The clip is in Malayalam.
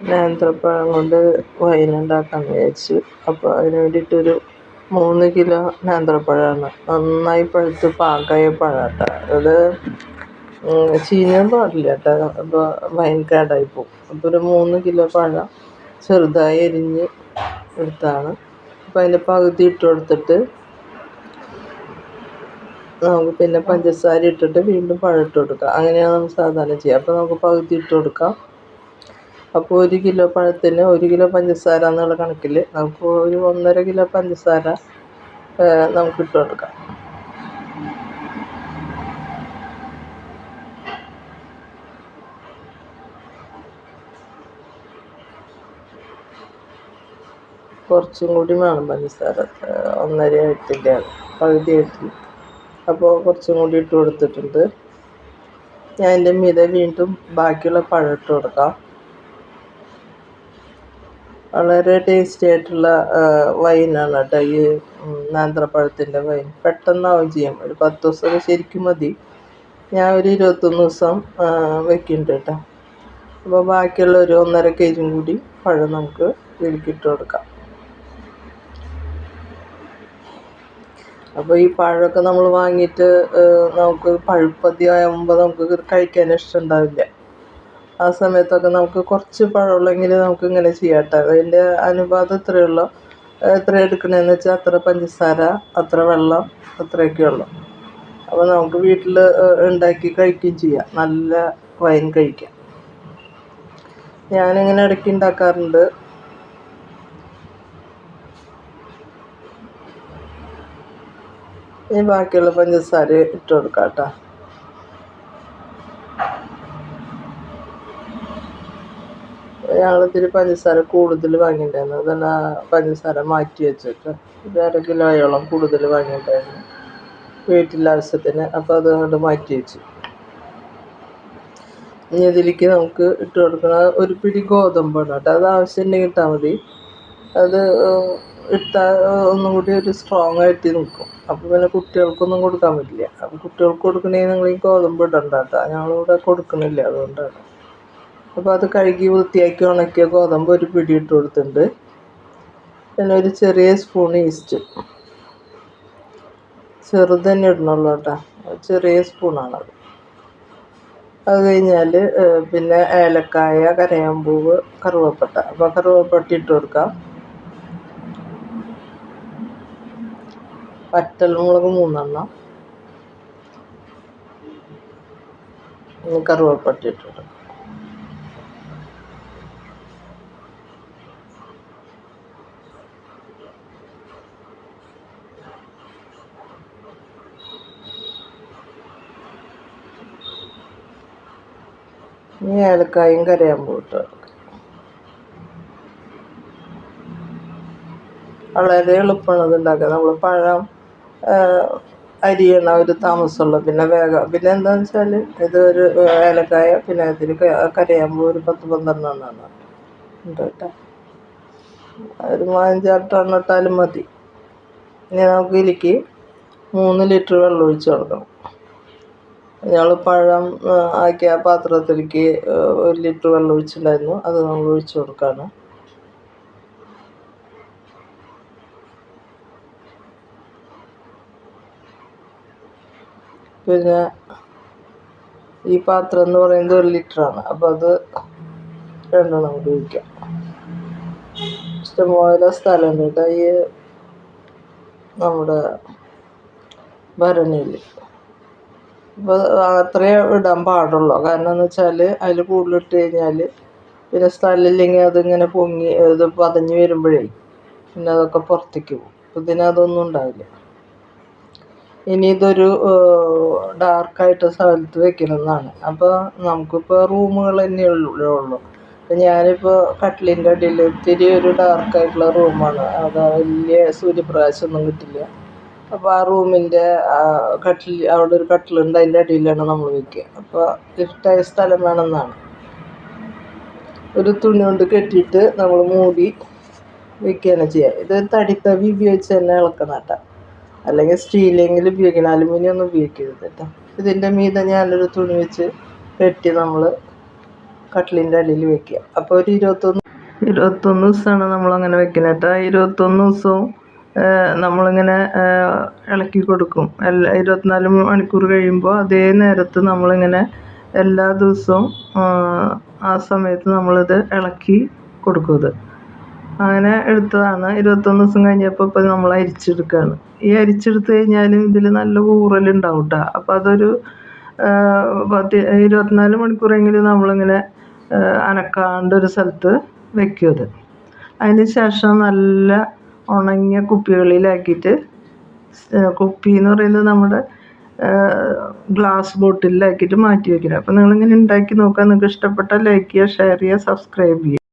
നേന്ത്രപ്പഴം കൊണ്ട് വൈൻ ഉണ്ടാക്കാമെന്ന് വിചാരിച്ചു. അപ്പോൾ അതിന് വേണ്ടിയിട്ടൊരു 3 കിലോ നേന്ത്രപ്പഴമാണ്. നന്നായി പഴുത്ത് പാകമായ പഴം കേട്ടോ. അത് ചീഞ്ഞാൻ പാടില്ല കേട്ടോ, അപ്പോൾ വൈൻ കേടായി പോകും. അപ്പോൾ ഒരു 3 കിലോ പഴം ചെറുതായി അരിഞ്ഞ് എടുത്താണ്. അപ്പോൾ അതിൻ്റെ പകുതി ഇട്ട് കൊടുത്തിട്ട് നമുക്ക് പിന്നെ പഞ്ചസാര ഇട്ടിട്ട് വീണ്ടും പഴം ഇട്ട് കൊടുക്കാം. അങ്ങനെയാണ് നമ്മൾ സാധാരണ ചെയ്യുക. അപ്പോൾ നമുക്ക് പകുതി ഇട്ട് കൊടുക്കാം. അപ്പോൾ 1 കിലോ പഴത്തിന് 1 കിലോ പഞ്ചസാര എന്നുള്ള കണക്കിൽ നമുക്ക് ഒരു 1.5 കിലോ പഞ്ചസാര നമുക്ക് ഇട്ട് കൊടുക്കാം. കുറച്ചും കൂടി വേണം പഞ്ചസാര, 1.5 ആയിട്ടില്ല, പകുതി ആയിട്ടില്ല. അപ്പോൾ കുറച്ചും കൂടി ഇട്ട് കൊടുത്തിട്ടുണ്ട്. ഞാൻ അതിൻ്റെ മീതെ വീണ്ടും ബാക്കിയുള്ള പഴം ഇട്ട് കൊടുക്കാം. വളരെ ടേസ്റ്റി ആയിട്ടുള്ള വൈനാണ് കേട്ടോ ഈ നേന്ത്രപ്പഴത്തിൻ്റെ വൈൻ. പെട്ടെന്നാവും ചെയ്യും. ഒരു 10 ദിവസമൊക്കെ ശരിക്കും മതി. ഞാൻ ഒരു 21 ദിവസം വെക്കുന്നുണ്ട് കേട്ടോ. അപ്പോൾ ബാക്കിയുള്ള ഒരു 1.5 kg കൂടി പഴം നമുക്ക് ഇതിലേക്കിട്ട് കൊടുക്കാം. അപ്പോൾ ഈ പഴമൊക്കെ നമ്മൾ വാങ്ങിയിട്ട് നമുക്ക് പഴുപ്പതിയാകുമ്പോൾ നമുക്ക് കഴിക്കാൻ ഇഷ്ടമുണ്ടാവില്ല. ആ സമയത്തൊക്കെ നമുക്ക് കുറച്ച് പഴമുള്ളെങ്കിൽ നമുക്ക് ഇങ്ങനെ ചെയ്യാം കേട്ടോ. അതിൻ്റെ അനുപാതം എത്രയുള്ളൂ, എത്ര എടുക്കണമെന്ന് വെച്ചാൽ അത്ര പഞ്ചസാര, അത്ര വെള്ളം, അത്രയൊക്കെ ഉള്ളൂ. അപ്പോൾ നമുക്ക് വീട്ടിൽ ഉണ്ടാക്കി കഴിക്കുകയും ചെയ്യാം, നല്ല വൈൻ കഴിക്കാം. ഞാനിങ്ങനെ ഇടയ്ക്ക് ഉണ്ടാക്കാറുണ്ട്. ഇനി ബാക്കിയുള്ള പഞ്ചസാര ഇട്ട് കൊടുക്കാം കേട്ടോ. ഞങ്ങളിത്തിരി പഞ്ചസാര കൂടുതൽ വാങ്ങിയിട്ടുണ്ടായിരുന്നു. അതാണ് പഞ്ചസാര മാറ്റി വെച്ചിട്ട് ഒരു 1/2 കിലോയോളം കൂടുതൽ വാങ്ങിയിട്ടുണ്ടായിരുന്നു വീട്ടിലെ ആവശ്യത്തിന്. അപ്പോൾ അതുകൊണ്ട് മാറ്റി വെച്ചു. ഇനി ഇതിലേക്ക് നമുക്ക് ഇട്ട് കൊടുക്കുന്ന ഒരു പിടി ഗോതമ്പാണ് കേട്ടോ. അത് ആവശ്യമുണ്ടെങ്കിൽ ഇട്ടാൽ മതി. അത് ഇട്ടാൽ ഒന്നും കൂടി ഒരു സ്ട്രോങ് ആയിട്ട് നിൽക്കും. അപ്പോൾ പിന്നെ കുട്ടികൾക്കൊന്നും കൊടുക്കാൻ പറ്റില്ല. അപ്പോൾ കുട്ടികൾക്ക് കൊടുക്കണമെങ്കിൽ നിങ്ങൾ ഈ ഗോതമ്പ് ഇടണ്ട കേട്ടോ. ഞങ്ങളിവിടെ കൊടുക്കണില്ല, അതുകൊണ്ടാണ്. അപ്പോൾ അത് കഴുകി വൃത്തിയാക്കി ഉണക്കിയ ഗോതമ്പ് ഒരു പിടി ഇട്ട് കൊടുത്തിട്ടുണ്ട്. പിന്നെ ഒരു ചെറിയ സ്പൂൺ ഈസ്റ്റ്, ചെറുത് തന്നെ ഇടണുള്ളൂ കേട്ടോ, ചെറിയ സ്പൂണാണത്. അത് കഴിഞ്ഞാൽ പിന്നെ ഏലക്കായ, കരയാമ്പൂവ്, കറുവപ്പട്ട. അപ്പോൾ കറുവപ്പട്ട ഇട്ട് കൊടുക്കാം. വറ്റൽമുളക് 3 എണ്ണം, കറുവപ്പട്ട ഇട്ട് കൊടുക്കാം. ഇനി ഏലക്കായും കരയാമ്പൂവ് ഇട്ട് കൊടുക്കാം. വളരെ എളുപ്പമാണ് ഇത് ഉണ്ടാക്കുക. നമ്മൾ പഴം അരിയണ ഒരു താമസമുള്ളൂ. പിന്നെ വേഗം, പിന്നെ എന്താണെന്ന് വെച്ചാൽ ഇത് ഒരു ഏലക്കായ, പിന്നെ ഇതിൽ കരയാമ്പൂവ് ഒരു 10-12 എണ്ണമാണ് ഉണ്ട് കേട്ടോ. ഒരു 5-6 ഇട്ടാലും മതി. ഇനി നമുക്ക് ഇതിലേക്ക് 3 ലിറ്റർ വെള്ളം ഒഴിച്ച് കൊടുക്കണം. ഞങ്ങൾ പഴം ആക്കിയ പാത്രത്തിലേക്ക് 1 ലിറ്റർ വെള്ളം ഒഴിച്ചിട്ടുണ്ടായിരുന്നു. അത് നമ്മൾ ഒഴിച്ച് കൊടുക്കുകയാണ്. പിന്നെ ഈ പാത്രം എന്ന് പറയുന്നത് 1 ലിറ്ററാണ്. അപ്പോൾ അത് 2 നമുക്ക് ഒഴിക്കാം. ഇഷ്ടംപോലെ സ്ഥലമുണ്ട് കേട്ടോ ഈ നമ്മുടെ ഭരണിയിൽ. അപ്പോൾ അത്രയേ ഇടാൻ പാടുള്ളൂ. കാരണം എന്ന് വെച്ചാൽ അതിൽ കൂടുതലിട്ട് കഴിഞ്ഞാൽ പിന്നെ സ്ഥലമില്ലെങ്കിൽ അതിങ്ങനെ പൊങ്ങി ഇത് പതഞ്ഞ് വരുമ്പോഴേ പിന്നെ അതൊക്കെ പുറത്തേക്ക് പോകും. ഇതിനതൊന്നും ഉണ്ടാവില്ല. ഇനി ഇതൊരു ഡാർക്കായിട്ട് സ്ഥലത്ത് വെക്കണമെന്നാണ്. അപ്പോൾ നമുക്കിപ്പോൾ റൂമുകൾ തന്നെയുള്ളൂ. അപ്പം ഞാനിപ്പോൾ കട്ടിലിൻ്റെ അടിയിൽ ഇത്തിരി ഒരു ഡാർക്കായിട്ടുള്ള റൂമാണ്. അത് വലിയ സൂര്യപ്രകാശമൊന്നും കിട്ടില്ല. അപ്പോൾ ആ റൂമിൻ്റെ കട്ടിൽ, അവിടെ ഒരു കട്ടിലുണ്ട്, അതിൻ്റെ അടിയിലാണ് നമ്മൾ വയ്ക്കുക. അപ്പോൾ ഇരുട്ടായ സ്ഥലം വേണമെന്നാണ്. ഒരു തുണി കൊണ്ട് കെട്ടിയിട്ട് നമ്മൾ മൂടി വയ്ക്കുകയാണ് ചെയ്യുക. ഇത് തടിത്തവി ഉപയോഗിച്ച് തന്നെ ഇളക്കണം കേട്ടോ, അല്ലെങ്കിൽ സ്റ്റീലെങ്കിലും ഉപയോഗിക്കണം, അലുമിനിയം ഒന്നും ഉപയോഗിക്കരുത് കേട്ടോ. ഇതിൻ്റെ മീതെ ഞാനൊരു തുണി വെച്ച് കെട്ടി നമ്മൾ കട്ടിലിൻ്റെ അടിയിൽ വെക്കുക. അപ്പോൾ ഒരു 21 ദിവസമാണ് നമ്മളങ്ങനെ വെക്കുന്നത്. ആ 21 ദിവസവും നമ്മളിങ്ങനെ ഇളക്കി കൊടുക്കും. 24 മണിക്കൂർ കഴിയുമ്പോൾ അതേ നേരത്ത് നമ്മളിങ്ങനെ എല്ലാ ദിവസവും ആ സമയത്ത് നമ്മളിത് ഇളക്കി കൊടുക്കും. ഇത് അങ്ങനെ എടുത്തതാണ്. 21 ദിവസം കഴിഞ്ഞപ്പോൾ ഇപ്പോൾ നമ്മൾ അരിച്ചെടുക്കുകയാണ്. ഈ അരിച്ചെടുത്ത് കഴിഞ്ഞാലും ഇതിൽ നല്ല ഊറലുണ്ടാവും കേട്ടോ. അപ്പോൾ അതൊരു 24 മണിക്കൂറെങ്കിലും നമ്മളിങ്ങനെ അനക്കാണ്ടൊരു സ്ഥലത്ത് വെക്കും. അതിന് ശേഷം നല്ല ഉണങ്ങിയ കുപ്പികളിലാക്കിയിട്ട്, കുപ്പി എന്ന് പറയുന്നത് നമ്മുടെ ഗ്ലാസ് ബോട്ടിലാക്കിയിട്ട് മാറ്റി വയ്ക്കണം. അപ്പോൾ നിങ്ങളിങ്ങനെ ഉണ്ടാക്കി നോക്കുക. നിങ്ങൾക്ക് ഇഷ്ടപ്പെട്ടാൽ ലൈക്ക് ചെയ്യുക, ഷെയർ ചെയ്യുക, സബ്സ്ക്രൈബ് ചെയ്യുക.